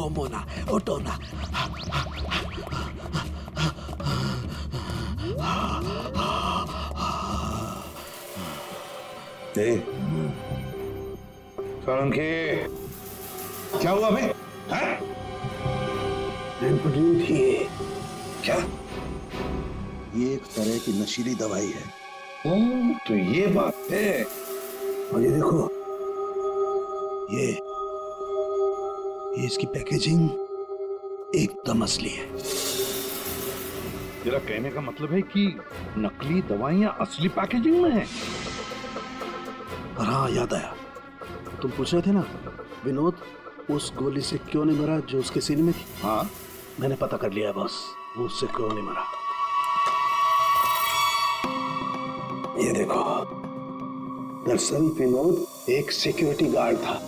ओहो मोना, उठो ना। सोलंकी, क्या हुआ बे? एम्पटीन थी ये। क्या? ये एक तरह की नशीली दवाई है। तो ये बात है। और ये देखो, ये इसकी पैकेजिंग एकदम असली है। तेरा कहने का मतलब है कि नकली दवाइयां असली पैकेजिंग में हैं? और हाँ, याद आया, तुम पूछ रहे थे ना विनोद उस गोली से क्यों नहीं मरा जो उसके सीने में थी। हाँ, मैंने पता कर लिया बॉस, वो उससे क्यों नहीं मरा। ये देखो, दरअसल विनोद एक सिक्योरिटी गार्ड था।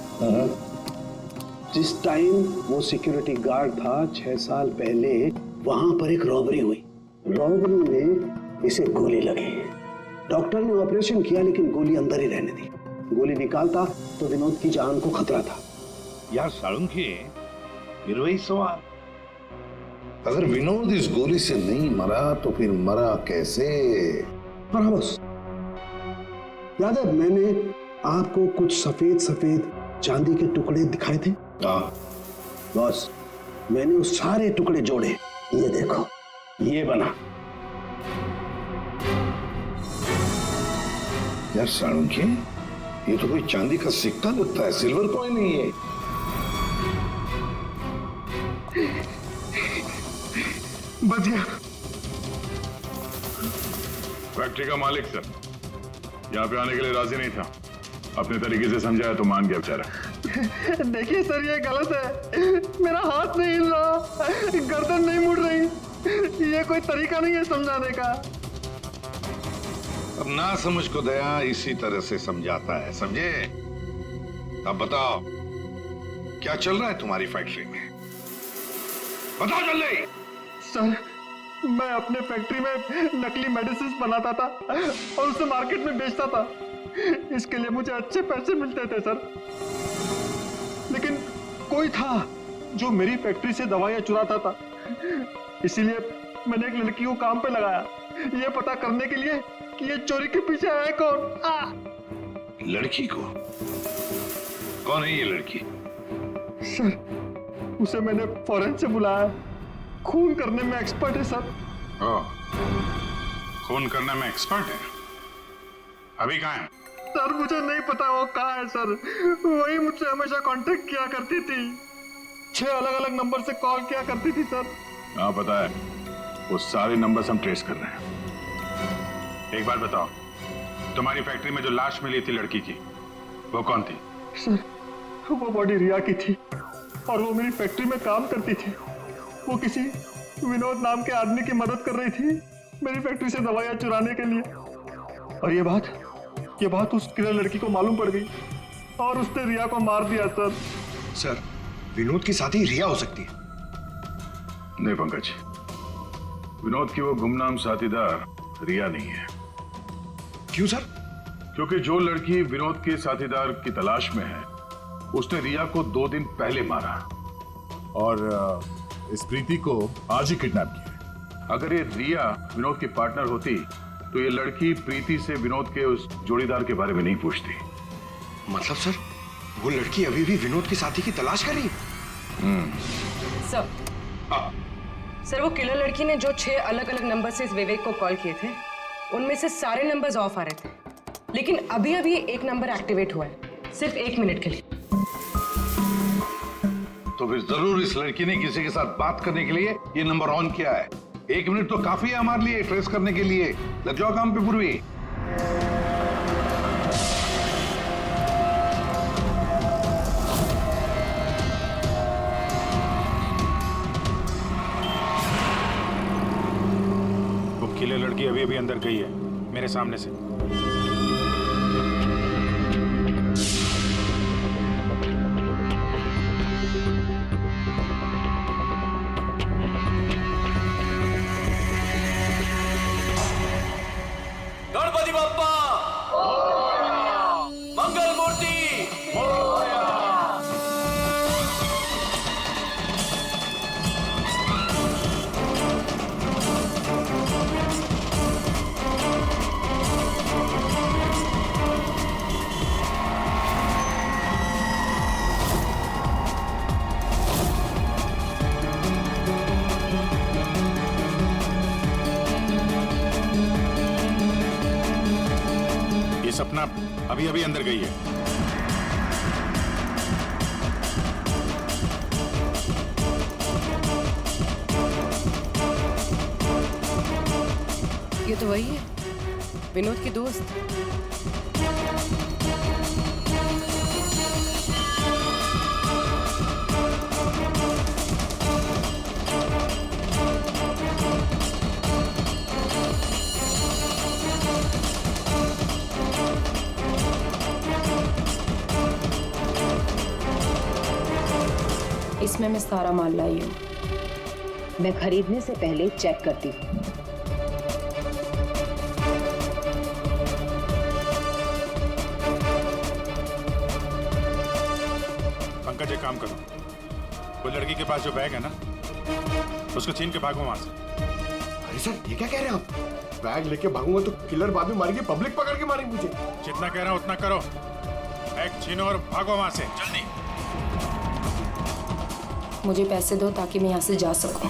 जिस टाइम वो सिक्योरिटी गार्ड था 6 साल पहले वहां पर एक रॉबरी हुई। रॉबरी में इसे गोली लगी। डॉक्टर ने ऑपरेशन किया लेकिन गोली अंदर ही रहने दी। गोली निकालता तो विनोद की जान को खतरा था। यार सालुंकी, फिर वही सवाल, अगर विनोद इस गोली से नहीं मरा तो फिर मरा कैसे? हाँ बस, याद है मैंने आपको कुछ सफेद सफेद चांदी के टुकड़े दिखाए थे। हाँ बॉस, मैंने उस सारे टुकड़े जोड़े, ये देखो, ये बना। यार सालुंकी, ये तो कोई चांदी का सिक्का लगता है, सिल्वर कॉइन नहीं है। बच गया। फैक्ट्री का मालिक सर यहाँ पे आने के लिए राजी नहीं था। अपने तरीके से समझाया तो मान गया बेचारा। देखिए सर, ये गलत है। मेरा हाथ नहीं हिल रहा, गर्दन नहीं मुड़ रही। ये कोई तरीका नहीं है समझाने का। अब ना समझ को दया इसी तरह से समझाता है, समझे? अब बताओ, क्या चल रहा है तुम्हारी फैक्ट्री में? बताओ जल्दी। सर, मैं अपने फैक्ट्री में नकली मेडिसिन बनाता था और उसे मार्केट में बेचता था। इसके लिए मुझे अच्छे पैसे मिलते थे सर। लेकिन कोई था जो मेरी फैक्ट्री से दवाइयां चुराता था। इसीलिए मैंने एक लड़की को काम पे लगाया, ये पता करने के लिए कि ये चोरी के पीछे है कौन। लड़की को? कौन है ये लड़की? सर, उसे मैंने फॉरेन से बुलाया। खून करने में एक्सपर्ट है सर। खून करने में एक्सपर्ट है? अभी कहाँ है? सर, मुझे नहीं पता वो कहाँ है सर। वही मुझसे हमेशा कांटेक्ट किया करती थी। 6 अलग अलग नंबर से कॉल किया करती थी सर। हाँ पता है, वो सारे नंबर्स हम ट्रेस कर रहे हैं। एक बात बताओ, तुम्हारी फैक्ट्री में जो लाश मिली थी लड़की की, वो कौन थी? सर, वो बॉडी रिया की थी और वो मेरी फैक्ट्री में काम करती थी। वो किसी विनोद नाम के आदमी की मदद कर रही थी मेरी फैक्ट्री से दवाइयां चुराने के लिए। और ये बात उस किलर लड़की को मालूम पड़ गई और उसने रिया को मार दिया सर। सर, विनोद की साथी रिया हो सकती है। नहीं पंकज, विनोद की वो गुमनाम साथीदार रिया नहीं है। क्यों सर? क्योंकि जो लड़की विनोद के साथीदार की तलाश में है उसने रिया को 2 दिन पहले मारा और इस प्रीति को आज ही किडनैप किया। अगर ये रिया विनोद की पार्टनर होती तो ये लड़की प्रीति से विनोद के उस जोड़ीदार के बारे में नहीं पूछती। मतलब सर, वो लड़की अभी भी विनोद की साथी की तलाश कर रही है? सर, सर, वो किलर लड़की ने जो 6 अलग अलग नंबर से इस विवेक को कॉल किए थे, उनमें से सारे नंबर्स ऑफ आ रहे थे, लेकिन अभी अभी एक नंबर एक्टिवेट हुआ है, सिर्फ 1 मिनट के लिए। तो फिर जरूर इस लड़की ने किसी के साथ बात करने के लिए ये नंबर ऑन किया है। 1 मिनट तो काफी है हमारे लिए ट्रेस करने के लिए। लग जाओ काम पे पूर्वी। वो किले लड़की अभी अभी अंदर गई है मेरे सामने से। गणपति बप्पा मंगल मूर्ति। ये सपना अभी अभी अंदर गई है। ये तो वही है, विनोद की दोस्त। इसमें मैं सारा माल लाई हूँ। मैं खरीदने से पहले चेक करती हूँ। पंकज, एक काम करो, वो लड़की के पास जो बैग है ना, उसको छीन के भागो वहां से। अरे सर, ये क्या कह रहे हैं आप? बैग लेके भागूंगा तो किलर बाद में मारेंगे, पब्लिक पकड़ के मारेंगे मुझे। जितना कह रहा हूं उतना करो। बैग छीनो और भागो वहां से, जल्दी। मुझे पैसे दो ताकि मैं यहाँ से जा सकूं।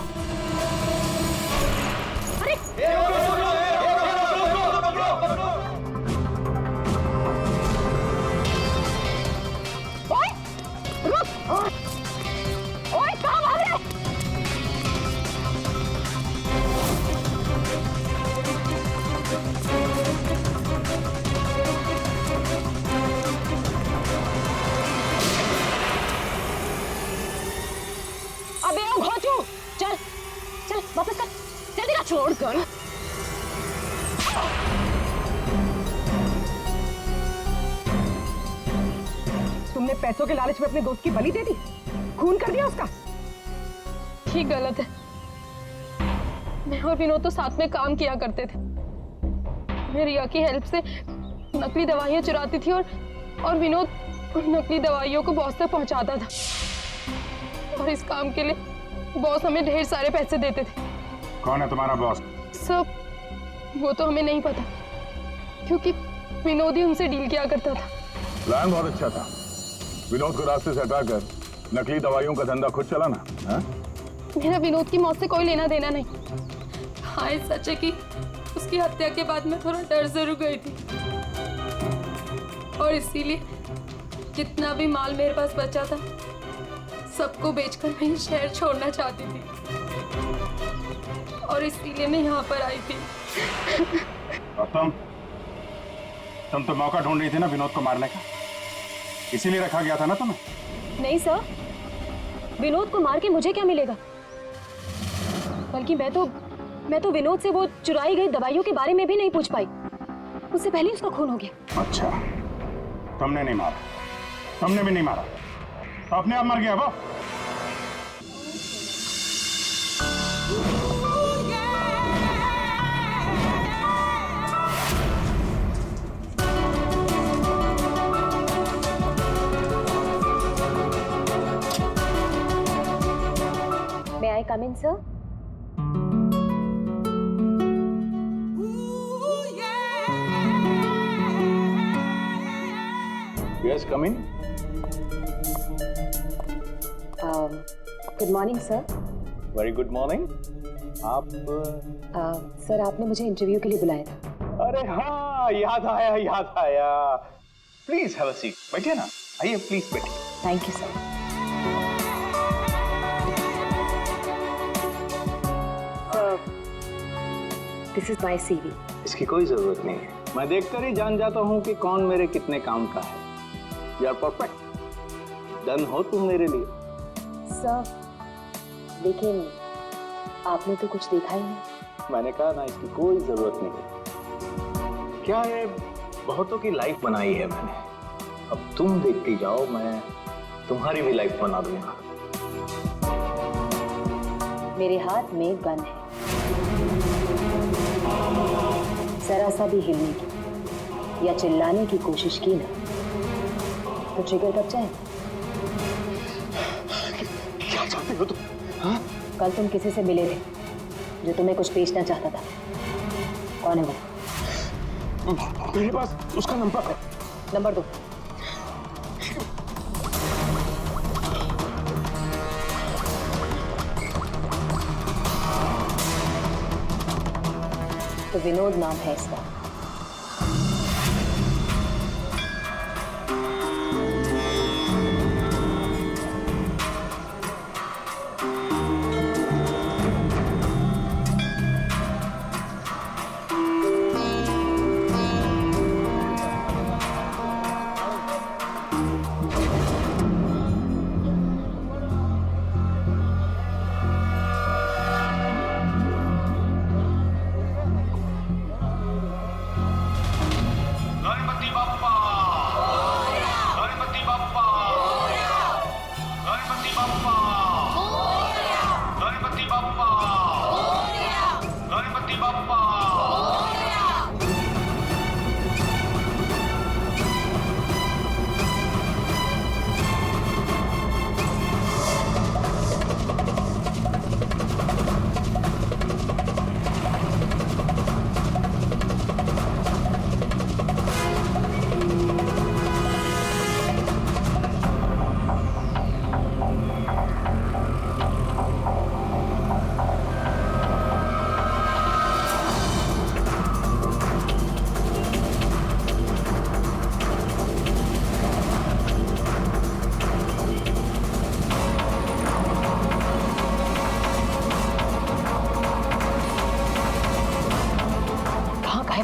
अबे ओ घोचू, चल चल वापस कर, जल्दी कर। छोड़ कर। तुमने पैसों के लालच में अपने दोस्त की बलि दे दी, खून कर दिया उसका। ठीक गलत है। मैं और विनोद तो साथ में काम किया करते थे। मैं रिया की हेल्प से नकली दवाइयाँ चुराती थी और विनोद उन नकली दवाइयों को बॉस तक पहुंचाता था। और इस काम के लिए बॉस हमें ढेर सारे पैसे देते थे। कौन है तुम्हारा बॉस? सब वो तो हमें नहीं पता, क्योंकि विनोद ही उनसे डील किया करता था। प्लान बहुत अच्छा था, विनोद को रास्ते से हटाकर नकली दवाइयों का धंधा खुद चलाना। मेरा विनोद की मौत से कोई लेना देना नहीं। हाँ, सच है कि उसकी हत्या के बाद मैं थोड़ा डर जरूर गई थी, और इसीलिए जितना भी माल मेरे पास बचा था सबको बेचकर मैं ये शहर छोड़ना चाहती थी, और इसीलिए मैं यहाँ पर आई थी। और तुम तो मौका ढूंढ रही थी ना विनोद को मारने का, इसीलिए रखा गया था ना तुम्हें? नहीं सर, विनोद को मार के मुझे क्या मिलेगा? बल्कि मैं तो विनोद से वो चुराई गई दवाइयों के बारे में भी नहीं पूछ पाई। उससे पहले उसका खून हो गया। अच्छा, तुमने नहीं मारा, तुमने भी नहीं मारा, तो अपने आप मर गया वो। May I come in, sir? Yes, come in. Good morning sir. Very good morning. आप सर, आपने मुझे इंटरव्यू के लिए बुलाया था। अरे हाँ, याद आया। Please have a seat. बैठिए ना, आइए प्लीज बैठिए। Thank you sir. This is my CV. इसकी कोई जरूरत नहीं है, मैं देखकर ही जान जाता हूँ कि कौन मेरे कितने काम का है। यू आर परफेक्ट, डन हो तुम मेरे लिए। सर, लेकिन आपने तो कुछ देखा ही नहीं। मैंने कहा ना, इसकी कोई जरूरत नहीं है। क्या है, बहुतों की लाइफ बनाई है मैंने, अब तुम देखती जाओ, मैं तुम्हारी भी लाइफ बना दूंगा। मेरे हाथ में गन है, जरा सा भी हिलने की या चिल्लाने की कोशिश की ना तो ट्रिगर कब जाए। क्या चाहते हो तुम? हाँ? कल तुम किसी से मिले थे जो तुम्हें कुछ बेचना चाहता था। कौन है वो? मेरे पास उसका नंबर है। नंबर दो। तो विनोद नाम है इसका।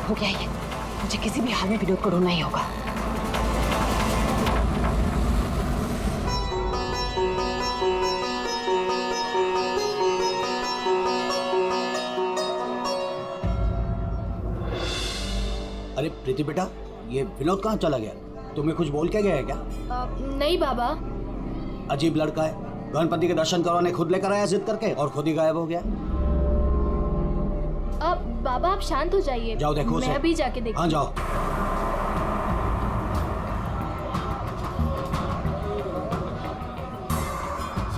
हो गया ये, मुझे किसी भी हाल में विनोद को ढूंढना ही होगा। अरे प्रीति बेटा, ये विनोद कहाँ चला गया? तुम्हें कुछ बोल के गया है क्या? नहीं बाबा। अजीब लड़का है, गणपति के दर्शन करवाने खुद लेकर आया जिद करके और खुद ही गायब हो गया। बाबा आप शांत हो जाइए, जाओ देखो उसे। मैं अभी जाके देखती हूँ। हाँ जाओ।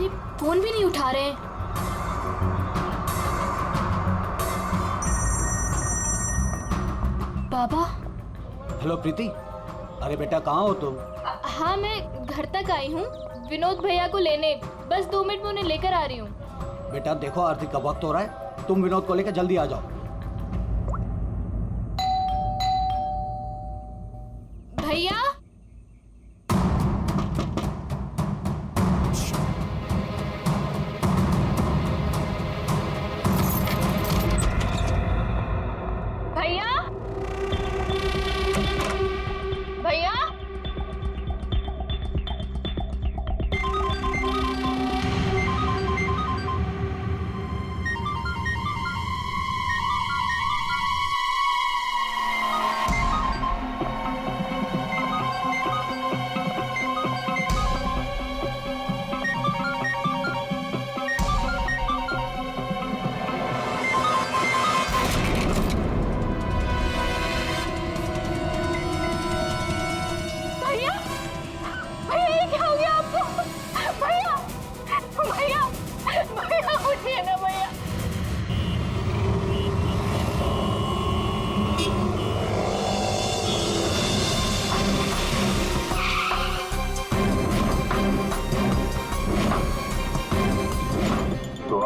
ये फोन भी नहीं उठा रहे हैं। बाबा। हेलो प्रीति, अरे बेटा कहाँ हो तुम? हाँ मैं घर तक आई हूँ, विनोद भैया को लेने। बस 2 मिनट में उन्हें लेकर आ रही हूँ। बेटा देखो आरती का वक्त हो रहा है, तुम विनोद को लेकर जल्दी आ जाओ। भैया। भैया। भैया।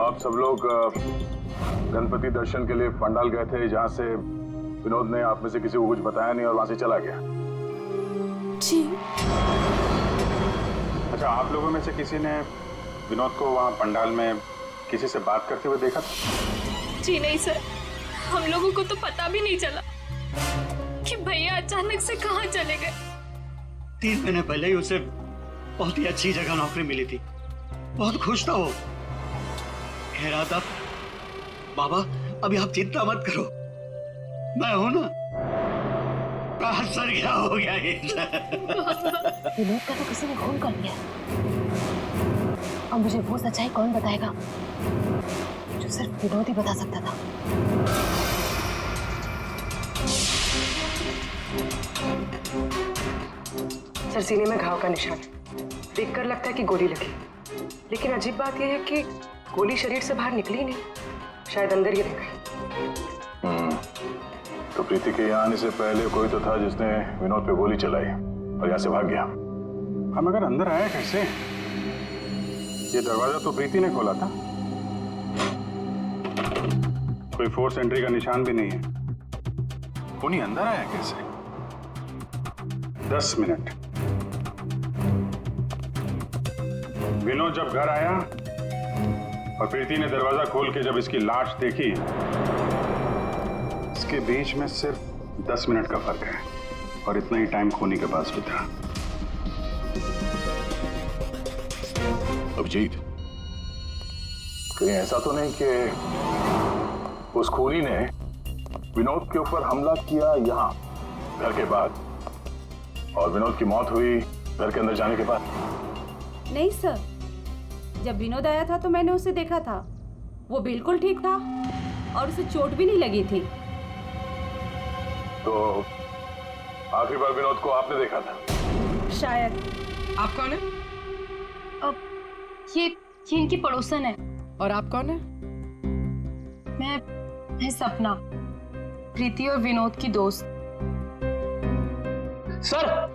आप सब लोग गणपति दर्शन के लिए पंडाल गए थे, जहां से विनोद ने आप में से किसी को कुछ बताया नहीं और वहां से चला गया। जी। अच्छा, आप लोगों में से किसी ने विनोद को वहां पंडाल में किसी से बात करते हुए देखा था? जी नहीं सर, हम लोगों को तो पता भी नहीं चला कि भैया अचानक से कहाँ चले गए। 3 महीने पहले ही उसे बहुत ही अच्छी जगह नौकरी मिली थी, बहुत खुश था वो। कह रहा था बाबा अभी आप चिंता मत करो, मैं हूं ना। सर क्या हो गया ये? विनोद का तो किसी ने खून कर दिया, अब मुझे वो सच्चाई कौन बताएगा जो सिर्फ विनोद ही बता सकता था। सर सीने में घाव का निशान, देखकर लगता है कि गोली लगी, लेकिन अजीब बात यह है कि गोली शरीर से बाहर निकली नहीं, शायद अंदर ही रह गई। तो प्रीति के यहाँ आने से पहले कोई तो था जिसने विनोद पे गोली चलाई और यहाँ से भाग गया। हम अगर अंदर आया कैसे? ये दरवाजा तो प्रीति ने खोला था, कोई फोर्स एंट्री का निशान भी नहीं है। उन्हीं अंदर आया कैसे? 10 मिनट। विनोद जब घर आया और प्रीति ने दरवाजा खोल के जब इसकी लाश देखी, इसके बीच में सिर्फ 10 मिनट का फर्क है और इतना ही टाइम खूनी के पास भी था। अभिजीत, कहीं ऐसा तो नहीं कि उस खूनी ने विनोद के ऊपर हमला किया यहाँ घर के बाद और विनोद की मौत हुई घर के अंदर जाने के बाद? नहीं सर, जब विनोद आया था तो मैंने उसे देखा था, वो बिल्कुल ठीक था और उसे चोट भी नहीं लगी थी। तो आखिरी बार विनोद को आपने देखा था? शायद। आप कौन है? अब ये इनकी पड़ोसन है। और आप कौन है? मैं सपना, प्रीति और विनोद की दोस्त। सर,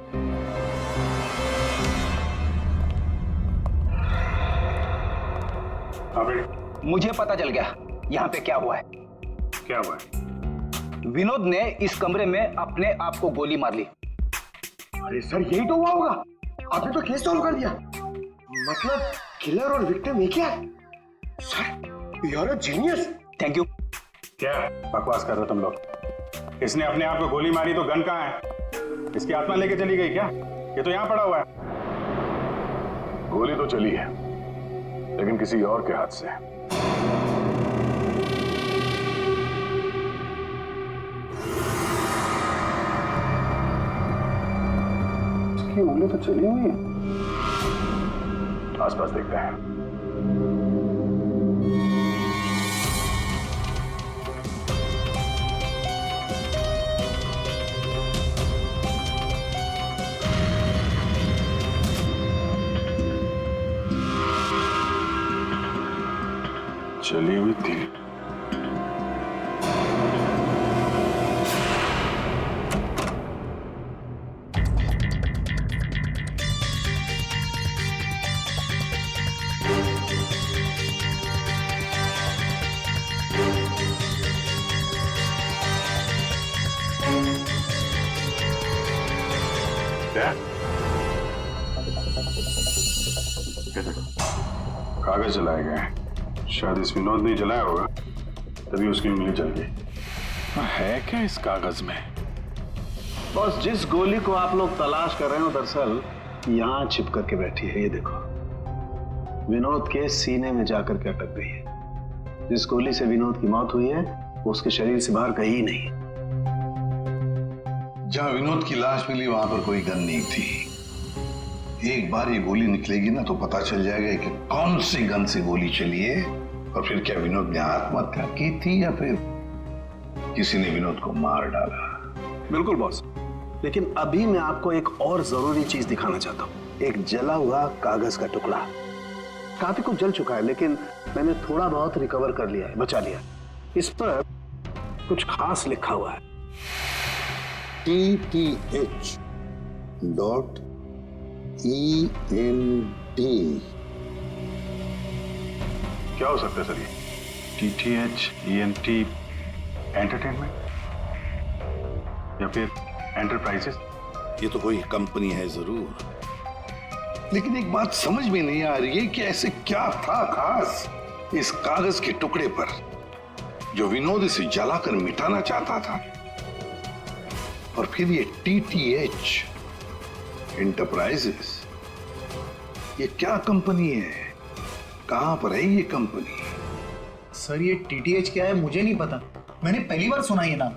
मुझे पता चल गया यहाँ पे क्या हुआ है। क्या हुआ है? विनोद ने इस कमरे में अपने आप को गोली मार ली। अरे सर, यही तो हुआ होगा। आपने तो केस सॉल्व कर दिया। मतलब किलर और विक्टिम एक ही है। Sir, you are a genius. Thank you. क्या बकवास कर रहे हो तुम लोग? इसने अपने आप को गोली मारी तो गन कहाँ है? इसकी आत्मा लेके चली गई क्या? ये तो यहाँ पड़ा हुआ है। गोली तो चली है, लेकिन किसी और के हाथ से। इसकी उंगली तो चली हुई है। आसपास देखते हैं। चली हुई थी। क्या? कागज जलाए गए हैं। शायद इस विनोद ने जलाया होगा, तभी उसकी उंगली जल गई। है क्या इस कागज में? बॉस, जिस गोली को आप लोग तलाश कर रहे हो दरअसल यहाँ छिप करके बैठी है। ये देखो, विनोद के सीने में जाकर के अटक गई है। जिस गोली से विनोद की मौत हुई है वो उसके शरीर से बाहर कहीं नहीं। जहां विनोद की लाश मिली वहां पर कोई गन नहीं थी। एक बार ये गोली निकलेगी ना तो पता चल जाएगा कि कौन सी गन से गोली चली है, और फिर क्या विनोद ने आत्महत्या की थी या फिर किसी ने विनोद को मार डाला। बिल्कुल बॉस, लेकिन अभी मैं आपको एक और जरूरी चीज दिखाना चाहता हूँ। एक जला हुआ कागज का टुकड़ा। काफी कुछ जल चुका है, लेकिन मैंने थोड़ा बहुत रिकवर कर लिया है, बचा लिया। इस पर कुछ खास लिखा हुआ है। TTH.ENT। क्या हो सकता है सर ये? TTH.ENT एंटरटेनमेंट या फिर एंटरप्राइजेस? ये तो कोई कंपनी है जरूर, लेकिन एक बात समझ में नहीं आ रही है कि ऐसे क्या था खास इस कागज के टुकड़े पर जो विनोद इसे जलाकर मिटाना चाहता था। और फिर ये TTH एंटरप्राइजेस, ये क्या कंपनी है? कहां पर है ये कंपनी? सर ये TTH क्या है मुझे नहीं पता, मैंने पहली बार सुना ये नाम।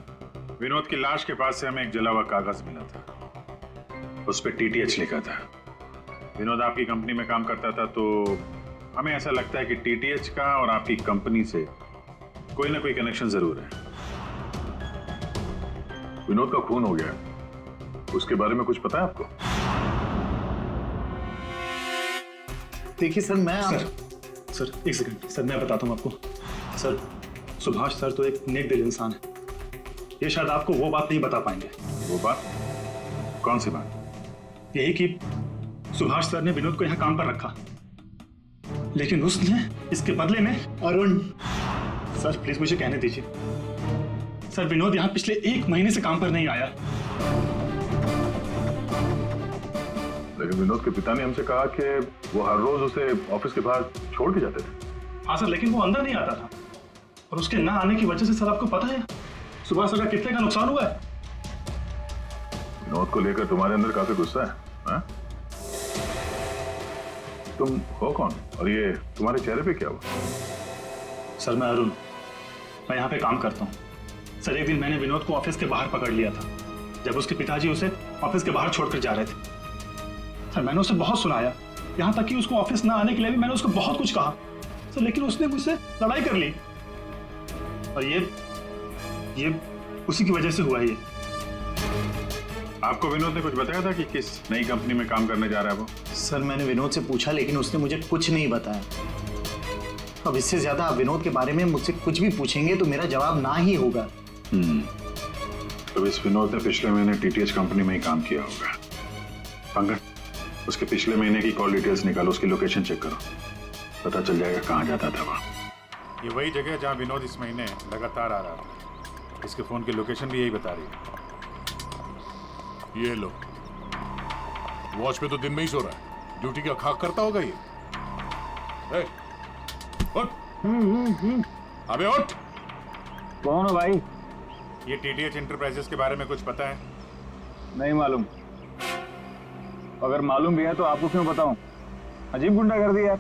विनोद की लाश के पास से हमें एक जला हुआ कागज मिला था, उस पर TTH लिखा था। विनोद आपकी कंपनी में काम करता था, तो हमें ऐसा लगता है कि TTH का और आपकी कंपनी से कोई ना कोई कनेक्शन जरूर है। विनोद का खून हो गया, उसके बारे में कुछ पता है आपको? देखिए सर, सर एक सेकंड सर, मैं बताता हूँ आपको। सर सुभाष सर तो एक नेक दिल इंसान है, ये शायद आपको वो बात नहीं बता पाएंगे। वो बात? कौन सी बात? यही कि सुभाष सर ने विनोद को यहाँ काम पर रखा, लेकिन उसने इसके बदले में अरुण। सर प्लीज मुझे कहने दीजिए। सर विनोद यहाँ पिछले 1 महीने से काम पर नहीं आया। लेकिन विनोद के पिता ने हमसे कहा कि वो हर रोज उसे ऑफिस के बाहर छोड़ के जाते थे। हाँ सर, लेकिन वो अंदर नहीं आता था, और उसके ना आने की वजह से सर आपको पता है सुभाष सर का कितने का नुकसान हुआ है। विनोद को लेकर तुम्हारे अंदर काफी गुस्सा है, हाँ? तुम हो कौन और ये तुम्हारे चेहरे पे क्या हुआ? सर मैं अरुण, मैं यहाँ पे काम करता हूँ। सर एक दिन मैंने विनोद को ऑफिस के बाहर पकड़ लिया था, जब उसके पिताजी उसे ऑफिस के बाहर छोड़कर जा रहे थे। सर मैंने उसे बहुत सुनाया, यहाँ तक कि उसको ऑफिस ना आने के लिए भी मैंने उसको बहुत कुछ कहा सर, लेकिन उसने मुझसे लड़ाई कर ली, और ये उसी की वजह से हुआ है ये। आपको विनोद ने कुछ बताया था कि किस नई कंपनी में काम करने जा रहा है वो? सर मैंने विनोद से पूछा, लेकिन उसने मुझे कुछ नहीं बताया। अब इससे ज्यादा आप विनोद के बारे में मुझसे कुछ भी पूछेंगे तो मेरा जवाब ना ही होगा। तो इस विनोद ने पिछले महीने TTH कंपनी में ही काम किया होगा। पंकज, उसके पिछले महीने की कॉल डिटेल्स निकालो, उसकी लोकेशन चेक करो, पता चल जाएगा कहाँ जाता था वहाँ। ये वही जगह जहाँ विनोद इस महीने लगातार आ रहा था। इसके फोन की लोकेशन भी यही बता रही है। ये लो, वॉच पे तो दिन में ही सो रहा है, ड्यूटी का खाक करता होगा ये। उठ, अबे उठ। कौन हो भाई? ये टीटीएच इंटरप्राइजेस के बारे में कुछ पता है? नहीं मालूम। अगर मालूम भी है तो आपको क्यों बताऊं? अजीब गुंडागर्दी यार।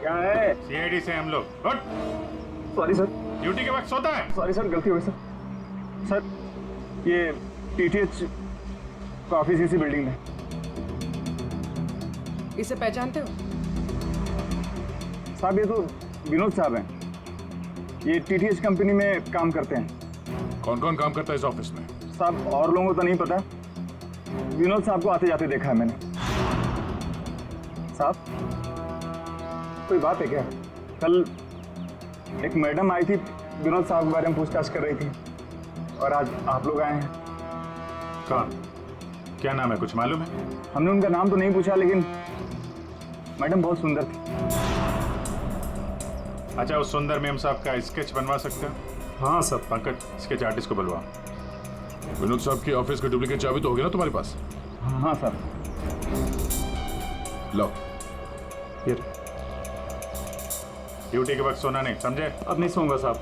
क्या है? सीआईडी से हम लोग। Sorry sir. ड्यूटी के वक्त सोता है? सॉरी सर, गलती हो गई सर। सर ये टीटीएच का ऑफिस इसी बिल्डिंग में। इसे पहचानते हो? साहब ये तो विनोद साहब हैं। ये टीटीएच कंपनी में काम करते हैं। कौन कौन काम करता है इस ऑफिस में? साहब और लोगों को तो नहीं पता, विनोद साहब को आते जाते देखा है मैंने। साहब कोई बात है क्या? कल एक मैडम आई थी, विनोद साहब के बारे में पूछताछ कर रही थी, और आज आप लोग आए हैं। कौन? क्या नाम है, कुछ मालूम है? हमने उनका नाम तो नहीं पूछा, लेकिन मैडम बहुत सुंदर थी। अच्छा, उस सुंदर मैम साहब का स्केच बनवा सकते हो? हाँ सर। पंकज, स्केच आर्टिस्ट को बुलवा। विनोद साहब की ऑफिस का डुप्लीकेट चाबी तो होगी ना तुम्हारे पास? हाँ सर। लो। ड्यूटी के वक्त सोना नहीं, समझे? अब नहीं सोऊंगा साहब।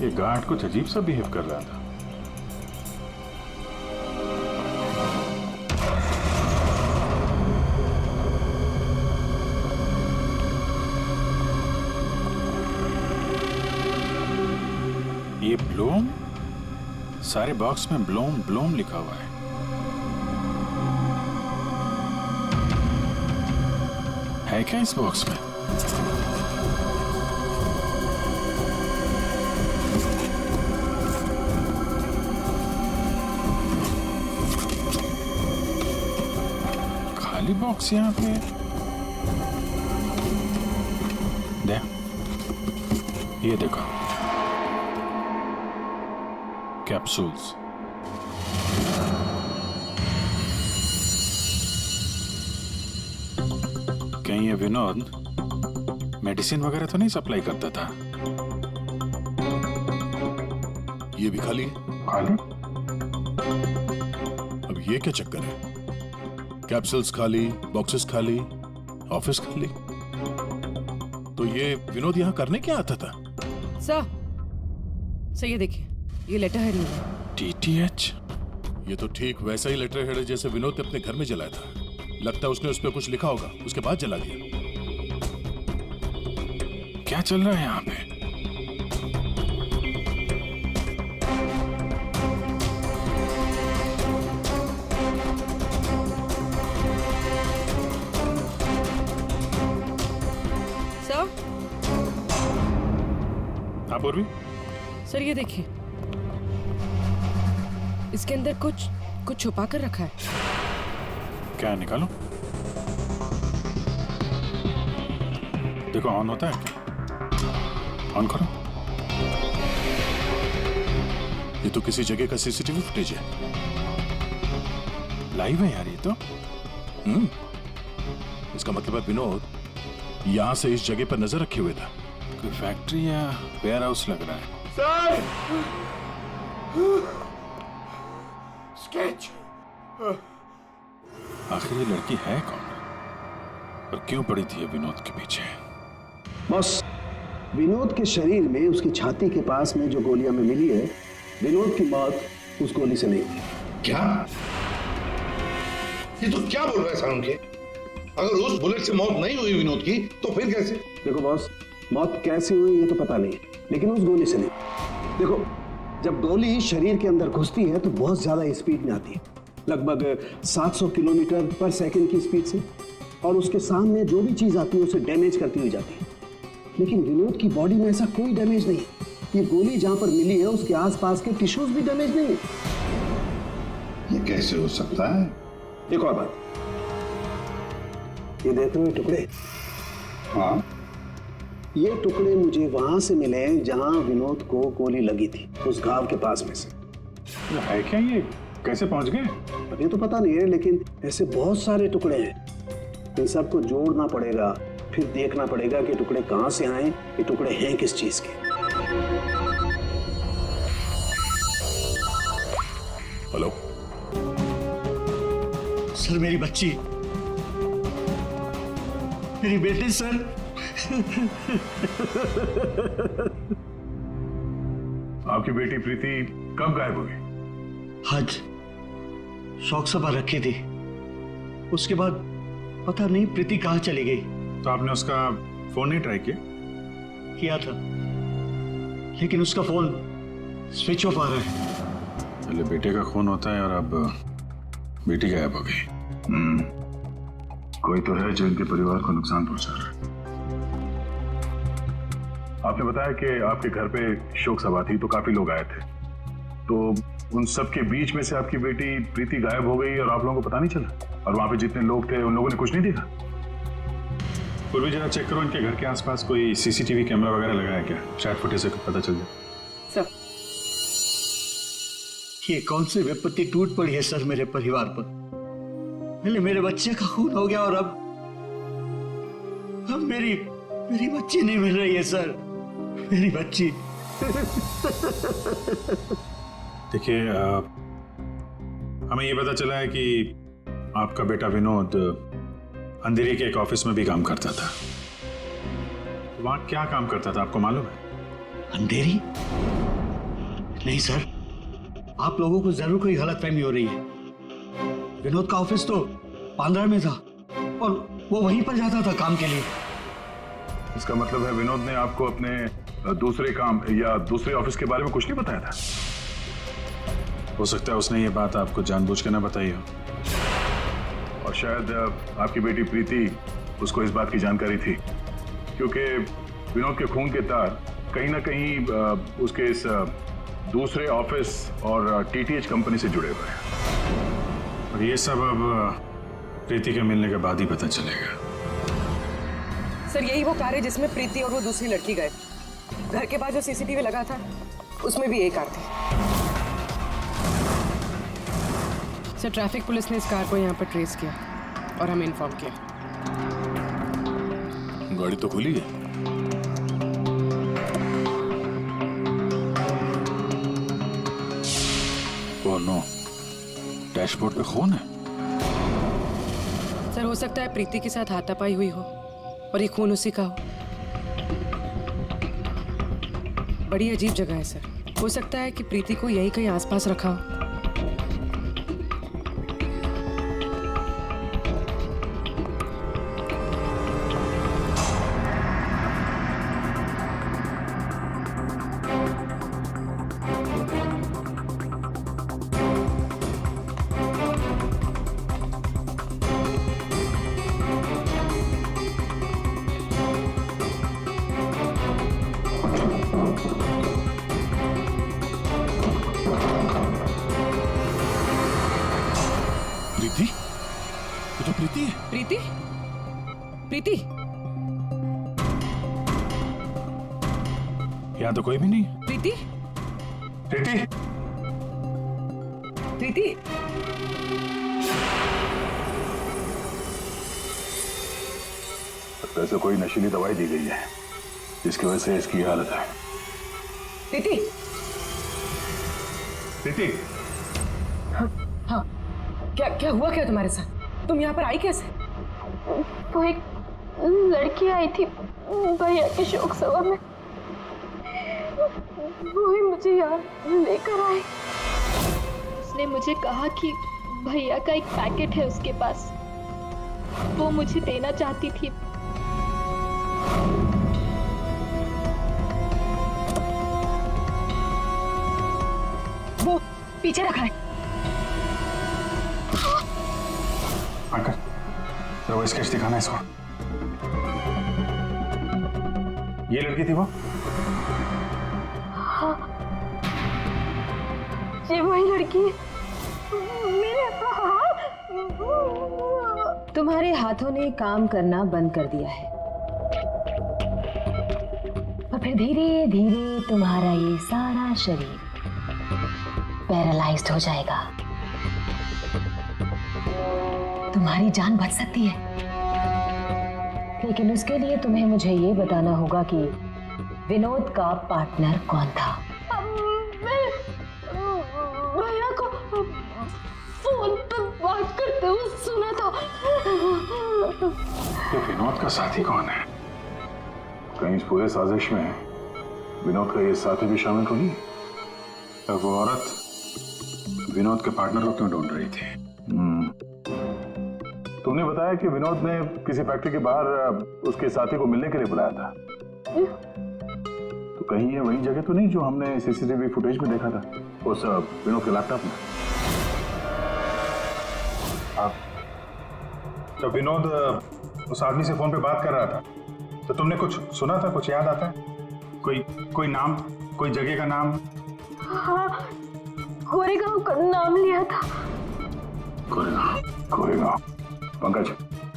ये गार्ड कुछ अजीब सा बिहेव कर रहा था। ये ब्लूम, सारे बॉक्स में ब्लूम ब्लूम लिखा हुआ है। है क्या इस बॉक्स में? खाली बॉक्स यहाँ पे। दे, ये देखो, कैप्सूल्स। कहीं ये विनोद मेडिसिन वगैरह तो नहीं सप्लाई करता था? ये भी खाली है। खाली? अब ये क्या चक्कर है? कैप्सूल्स खाली, बॉक्सेस खाली, ऑफिस खाली। तो ये विनोद यहाँ करने क्या आता था? सर ये देखिए, ये लेटर हेड है। टीटीएच? ये तो ठीक वैसा ही लेटर हेड है जैसे विनोद ने अपने घर में जलाया था। लगता है उसने उस पर कुछ लिखा होगा, उसके बाद जला दिया। क्या चल रहा है यहाँ पे? सर? हाँ पूर्वी? सर ये देखिए, इसके अंदर कुछ छुपा कर रखा है। क्या, निकालो। देखो, ऑन होता है क्या? ऑन करो। ये तो किसी जगह का सीसीटीवी फुटेज है। लाइव है यार ये तो। इसका मतलब है विनोद यहां से इस जगह पर नजर रखे हुए था। कोई फैक्ट्री या वेयर हाउस लग रहा है। सर! स्केच! आखिर ये लड़की है कौन और क्यों पड़ी थी ये विनोद के पीछे? बस विनोद के शरीर में, उसकी छाती के पास में जो गोलियां में मिली है, विनोद की मौत उस गोली से नहीं हुई। क्या? ये तो क्या बोल रहा है सारुण के? अगर उस बुलेट से मौत नहीं हुई विनोद की, तो फिर कैसे? देखो बॉस, मौत कैसे हुई ये तो पता नहीं, लेकिन उस गोली से नहीं। देखो, जब गोली शरीर के अंदर घुसती है तो बहुत ज्यादा स्पीड में आती है, लगभग 700 किलोमीटर पर सेकंड की स्पीड से, और उसके सामने जो भी चीज आती है उसे डैमेज करती हुई जाती है। लेकिन विनोद की बॉडी में ऐसा कोई डैमेज नहीं। ये गोली जहां पर मिली है उसके आसपास के टिश्यूज भी डैमेज नहीं है। ये कैसे हो सकता है? एक और बात, ये देख रहे हो टुकड़े? हाँ, ये टुकड़े मुझे वहां से मिले जहां विनोद को गोली लगी थी, उस घाव के पास में से। है क्या ये? कैसे पहुंच गए? अभी तो पता नहीं है, लेकिन ऐसे बहुत सारे टुकड़े हैं। इन सबको जोड़ना पड़ेगा, फिर देखना पड़ेगा कि टुकड़े कहां से आए, ये टुकड़े हैं किस चीज के। हेलो सर, मेरी बच्ची मेरी बेटी सर। आपकी बेटी प्रीति कब गायब हुई? आज शौक सभा रखी थी, उसके बाद पता नहीं प्रीति कहाँ चली गई। तो आपने उसका फोन नहीं ट्राई किया? किया था, लेकिन उसका फोन स्विच ऑफ आ रहा है। पहले बेटे का खून होता है और अब बेटी गायब हो गई। कोई तो है जो इनके परिवार को नुकसान पहुंचा रहा है। आपने बताया कि आपके घर पे शोक सभा थी तो काफी लोग आए थे, तो उन सब के बीच में से आपकी बेटी प्रीति गायब हो गई और आप लोगों को पता नहीं चला? और वहां पे जितने लोग थे उन लोगों ने कुछ नहीं देखा? पूर्वी जरा चेक करो इनके घर के आसपास कोई सीसीटीवी कैमरा वगैरह लगा है क्या? शायद फुटेज से पता चल जाए। सर, ये कौन सी विपत्ति टूट पड़ी है सर मेरे परिवार पर। पहले मेरे बच्चे का खून हो गया और अब मेरी बच्ची नहीं मिल रही है सर, मेरी बच्ची। देखिए, हमें ये पता चला है कि आपका बेटा विनोद अंधेरी के एक ऑफिस में भी काम करता था। वहां क्या काम करता था आपको मालूम है? अंधेरी? नहीं सर, आप लोगों को जरूर कोई गलतफहमी हो रही है। विनोद का ऑफिस तो बांद्रा में था और वो वहीं पर जाता था काम के लिए। इसका मतलब है विनोद ने आपको अपने दूसरे काम या दूसरे ऑफिस के बारे में कुछ नहीं बताया था? हो सकता है उसने ये बात आपको जानबूझ के ना बताई हो। और शायद आपकी बेटी प्रीति उसको इस बात की जानकारी थी, क्योंकि विनोद के खून के तार कहीं ना कहीं उसके इस दूसरे ऑफिस और टीटीएच कंपनी से जुड़े हुए हैं। और ये सब अब प्रीति के मिलने के बाद ही पता चलेगा। सर, यही वो कार है जिसमें प्रीति और वो दूसरी लड़की गए। घर के पास जो सीसीटीवी लगा था उसमें भी एक कार थी। सर, ट्रैफिक पुलिस ने इस कार को यहाँ पर ट्रेस किया और हमें इन्फॉर्म किया। गाड़ी तो खुली है। ओह नो, डैशबोर्ड पे खून है। सर, हो सकता है प्रीति के साथ हाथापाई हुई हो और ये खून उसी का हो। बड़ी अजीब जगह है सर, हो सकता है कि प्रीति को यहीं कहीं आसपास रखा हो। प्रीति? ये तो प्रीति है। प्रीति? प्रीति? यहाँ तो कोई भी नहीं। प्रीति? प्रीति? प्रीति? वैसे कोई नशीली दवाई दी गई है जिसकी वजह से इसकी हालत है। प्रीति? प्रीति? हाँ, क्या हुआ क्या तुम्हारे साथ? तुम यहाँ पर आई कैसे? वो एक लड़की आई थी भैया के शोक सभा में, वो ही मुझे यहाँ लेकर आई। उसने मुझे कहा कि भैया का एक पैकेट है उसके पास, वो मुझे देना चाहती थी। वो पीछे रखा है। आकर जरा वो स्केच दिखाना इसको। ये लड़की थी वो? हाँ, ये वही लड़की है। मेरे हाथ। तुम्हारे हाथों ने काम करना बंद कर दिया है और फिर धीरे धीरे तुम्हारा ये सारा शरीर पैरालाइज्ड हो जाएगा। तुम्हारी जान बच सकती है, लेकिन उसके लिए तुम्हें मुझे ये बताना होगा कि विनोद का पार्टनर कौन था। मैं भैया को फोन पर बात करते हुए सुना था। ये विनोद का साथी कौन है? कहीं इस पूरे साजिश में विनोद का ये साथी भी शामिल तो नहीं? अब वो औरत विनोद के पार्टनर को क्यों ढूंढ रही थी? तुमने बताया कि विनोद ने किसी फैक्ट्री के बाहर उसके साथी को मिलने के लिए बुलाया था। तो कहीं ये वही जगह तो नहीं जो हमने सीसीटीवी फुटेज में देखा था उस विनोद के लैपटॉप में? तो विनोद उस आदमी से फोन पे बात कर रहा था, तो तुमने कुछ सुना था? कुछ याद आता है? कोई नाम, कोई जगह का नाम? हाँ, गोरेगांव का नाम लिया था। गोरेगांव। पंकज,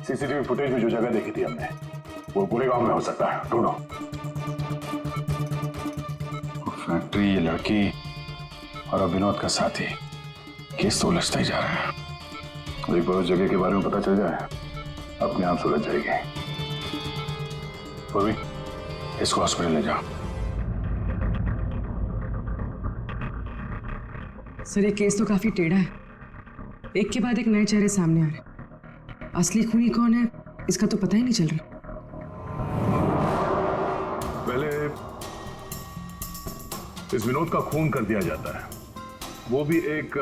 सीसीटीवी फुटेज में जो जगह देखी थी हमने, वो गोरेगांव में हो सकता है। ढूंढो। फैक्ट्री, ये लड़की और अब विनोद का साथी, केस तो उलझता ही जा रहा है। एक बार उस जगह के बारे में पता चल जाए, अपने आप सुलझ जाएगी। पूर्वी, इसको हॉस्पिटल ले जाओ। सर, ये केस तो काफी टेढ़ा है। एक के बाद एक नए चेहरे सामने आ रहे हैं। असली खूनी कौन है, इसका तो पता ही नहीं चल रहा। पहले इस विनोद का खून कर दिया जाता है, वो भी एक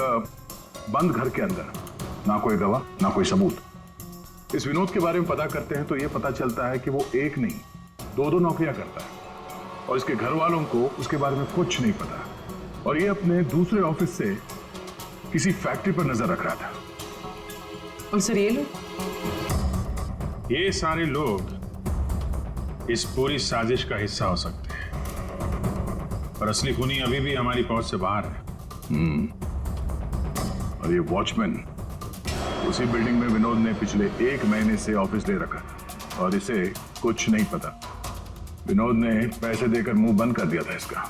बंद घर के अंदर। ना कोई गवाह, ना कोई सबूत। इस विनोद के बारे में पता करते हैं तो यह पता चलता है कि वो एक नहीं, दो नौकरियां करता है और इसके घर वालों को उसके बारे में कुछ नहीं पता। और ये अपने दूसरे ऑफिस से किसी फैक्ट्री पर नजर रख रहा था। और सर, ये सारे लोग इस पूरी साजिश का हिस्सा हो सकते हैं, पर असली खूनी अभी भी हमारी पहुंच से बाहर है। और ये वॉचमैन उसी बिल्डिंग में विनोद ने पिछले 1 महीने से ऑफिस ले रखा और इसे कुछ नहीं पता। विनोद ने पैसे देकर मुंह बंद कर दिया था इसका।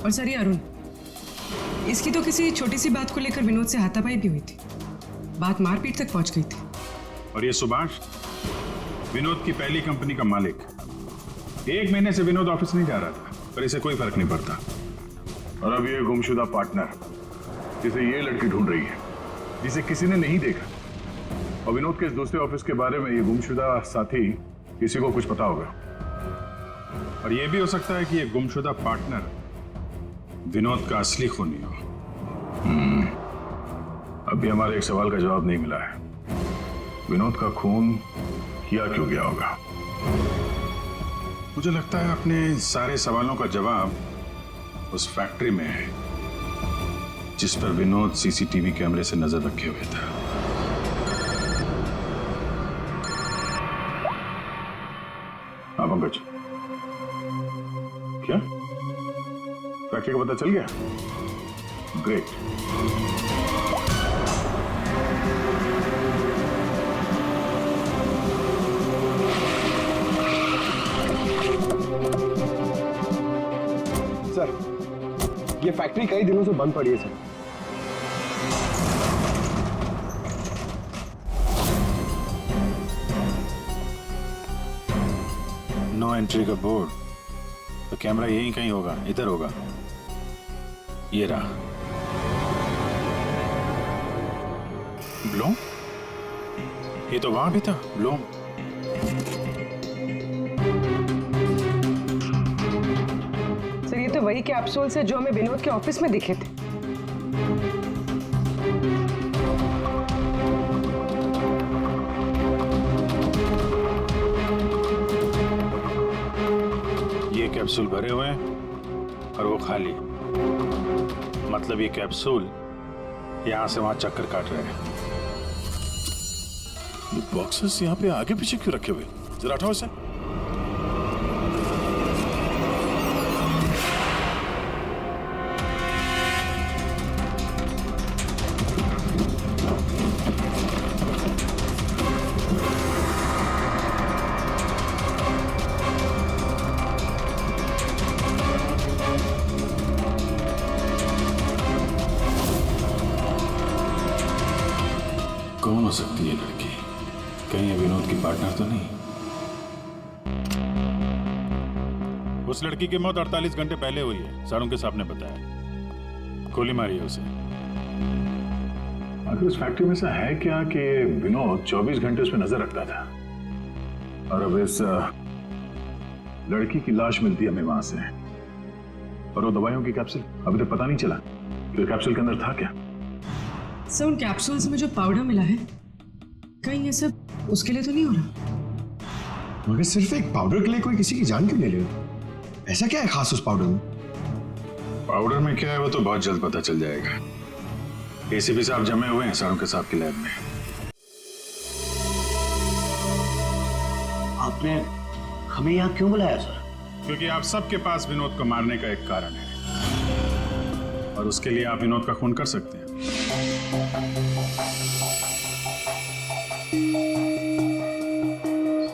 और सर, ये अरुण, इसकी तो किसी छोटी सी बात को लेकर विनोद से हाथापाई भी हुई थी। बात मारपीट तक पहुंच गई थी। और ये सुभाष, विनोद की पहली कंपनी का मालिक, 1 महीने से विनोद ऑफिस नहीं जा रहा था, पर इसे कोई फर्क नहीं पड़ता। और अब ये गुमशुदा पार्टनर जिसे ये लड़की ढूंढ रही है, जिसे किसी ने नहीं देखा, और विनोद के इस दूसरे ऑफिस के बारे में ये गुमशुदा साथी किसी को कुछ पता होगा। और ये भी हो सकता है कि ये गुमशुदा पार्टनर विनोद का असली खूनी हो। अभी हमारे एक सवाल का जवाब नहीं मिला है। विनोद का खून किया क्यों गया होगा? मुझे लगता है अपने सारे सवालों का जवाब उस फैक्ट्री में है जिस पर विनोद सीसीटीवी कैमरे से नजर रखे हुए था। हाँ पंकज, क्या फैक्ट्री का पता चल गया? ग्रेट। सर, ये फैक्ट्री कई दिनों से बंद पड़ी है सर। नो एंट्री का बोर्ड, तो कैमरा यहीं कहीं होगा, इधर होगा। ये रहा। ब्लूम? ये तो वहां भी था, ब्लूम। सर, ये तो वही कैप्सूल्स है जो हमें विनोद के ऑफिस में दिखे थे। ये कैप्सूल भरे हुए हैं और वो खाली। मतलब ये कैप्सूल यहां से वहां चक्कर काट रहे हैं। ये बॉक्सेस यहाँ पे आगे पीछे क्यों रखे हुए? जरा हटाओ इसे। कौन हो सकती है लड़की? कहीं ये विनोद की पार्टनर तो नहीं? उस लड़की की मौत 48 घंटे पहले हुई है, सारों के साहब ने बताया। गोली मारी है उसे। आखिर उस फैक्ट्री में से है क्या कि विनोद 24 घंटे उसमें नजर रखता था? और अब इस लड़की की लाश मिलती है हमें वहां से, और वो दवाइयों की कैप्सूल अभी तक पता नहीं चला कि कैप्सूल के अंदर था क्या। सर उन कैप्सूल्स में जो पाउडर मिला है, कहीं ये सब उसके लिए तो नहीं हो रहा? मगर सिर्फ एक पाउडर के लिए कोई किसी की जान क्यों ले ले? ऐसा क्या है खास उस पाउडर में? पाउडर में क्या है वो तो बहुत जल्द पता चल जाएगा। एसीपी साहब जमे हुए हैं सारों के साहब की लैब में। आपने हमें यहाँ क्यों बुलाया सर? क्योंकि आप सबके पास विनोद को मारने का एक कारण है, और उसके लिए आप विनोद का खून कर सकते हैं।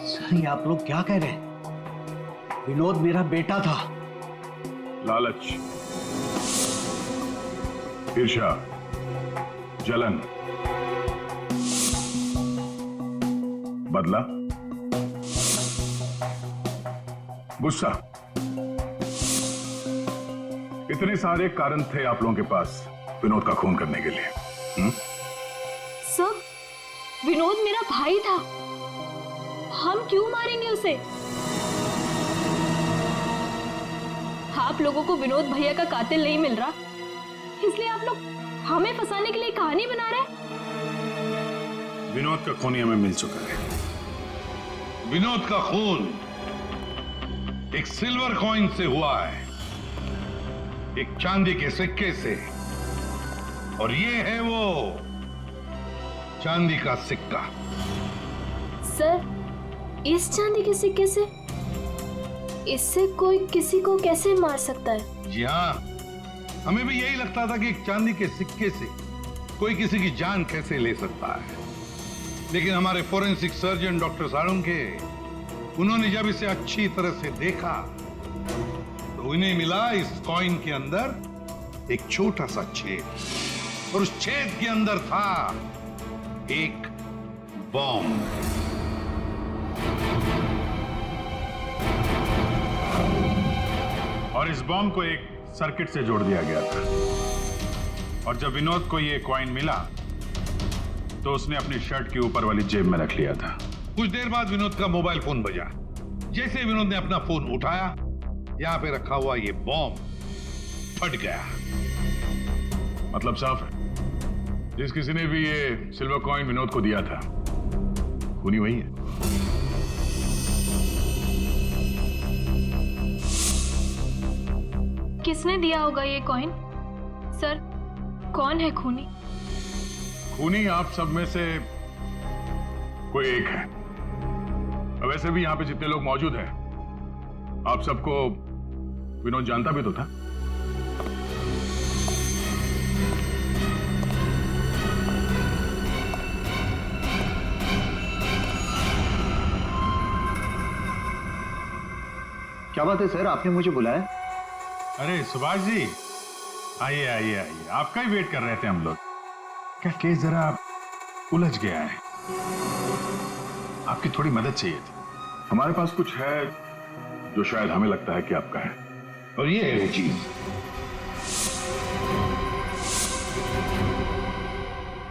सर ये आप लोग क्या कह रहे हैं? विनोद मेरा बेटा था। लालच, ईर्ष्या, जलन, बदला, गुस्सा, इतने सारे कारण थे आप लोगों के पास विनोद का खून करने के लिए। सर, विनोद मेरा भाई था, हम क्यों मारेंगे उसे? आप लोगों को विनोद भैया का कातिल नहीं मिल रहा, इसलिए आप लोग हमें फंसाने के लिए कहानी बना रहे हैं। विनोद का खून हमें मिल चुका है। विनोद का खून एक सिल्वर कॉइन से हुआ है, एक चांदी के सिक्के से, और ये है वो चांदी का सिक्का। सर, इस चांदी के सिक्के से? इससे कोई किसी को कैसे मार सकता है? जी हाँ, हमें भी यही लगता था कि एक चांदी के सिक्के से कोई किसी की जान कैसे ले सकता है, लेकिन हमारे फोरेंसिक सर्जन डॉक्टर साळुंखे, उन्होंने जब इसे अच्छी तरह से देखा तो उन्हें मिला इस कॉइन के अंदर एक छोटा सा छेद, और उस छेद के अंदर था एक बॉम्ब। और इस बॉम्ब को एक सर्किट से जोड़ दिया गया था, और जब विनोद को ये कॉइन मिला तो उसने अपनी शर्ट के ऊपर वाली जेब में रख लिया था। कुछ देर बाद विनोद का मोबाइल फोन बजा। जैसे विनोद ने अपना फोन उठाया, यहां पे रखा हुआ ये बॉम्ब फट गया। मतलब साफ है, जिस किसी ने भी ये सिल्वर कॉइन विनोद को दिया था, खूनी वही है। किसने दिया होगा ये कॉइन? सर, कौन है खूनी? खूनी आप सब में से कोई एक है। वैसे भी यहां पे जितने लोग मौजूद हैं, आप सबको विनोद जानता भी तो था। क्या बात है सर, आपने मुझे बुलाया? अरे सुभाष जी, आइए आइए आइए, आपका ही वेट कर रहे थे हम लोग। क्या केस जरा उलझ गया है, आपकी थोड़ी मदद चाहिए थी। हमारे पास कुछ है जो शायद हमें लगता है कि आपका है, और ये है वो चीज।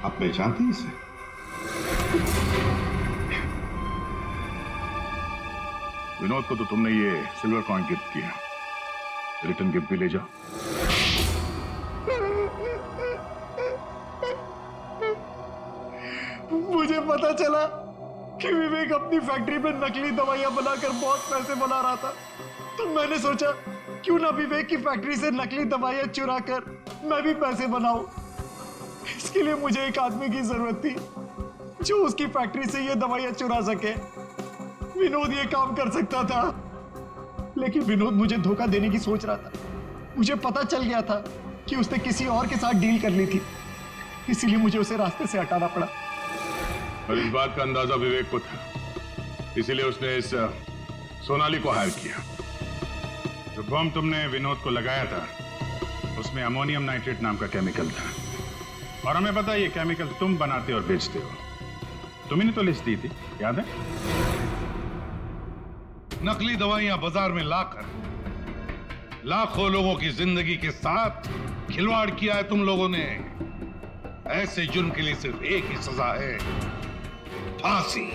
आप पहचानते हैं इसे? विनोद को तो तुमने ये सिल्वर कॉइन गिफ्ट किया, रिटर्न गिफ्ट भी ले जाओ। मुझे पता चला कि विवेक अपनी फैक्ट्री में नकली दवाइयां बनाकर बहुत पैसे बना रहा था, तो मैंने सोचा क्यों ना विवेक की फैक्ट्री से नकली दवाइयां चुरा कर मैं भी पैसे बनाऊं। इसके लिए मुझे एक आदमी की जरूरत थी जो उसकी फैक्ट्री से ये दवाइयां चुरा सके। विनोद ये काम कर सकता था, लेकिन विनोद मुझे धोखा देने की सोच रहा था। मुझे पता चल गया था कि उसने किसी और के साथ डील कर ली थी, इसीलिए मुझे उसे रास्ते से हटाना पड़ा। और इस बात का अंदाजा विवेक को था, इसीलिए उसने इस सोनाली को हायर किया। जो बम तुमने विनोद को लगाया था, उसमें अमोनियम नाइट्रेट नाम का केमिकल था, और हमें पता है ये केमिकल तुम बनाते और बेचते हो। तुम्ही ने तो लिस्ट दी थी, याद है? नकली दवाइयां बाजार में लाकर लाखों लोगों की जिंदगी के साथ खिलवाड़ किया है तुम लोगों ने। ऐसे जुर्म के लिए सिर्फ एक ही सजा है, फांसी।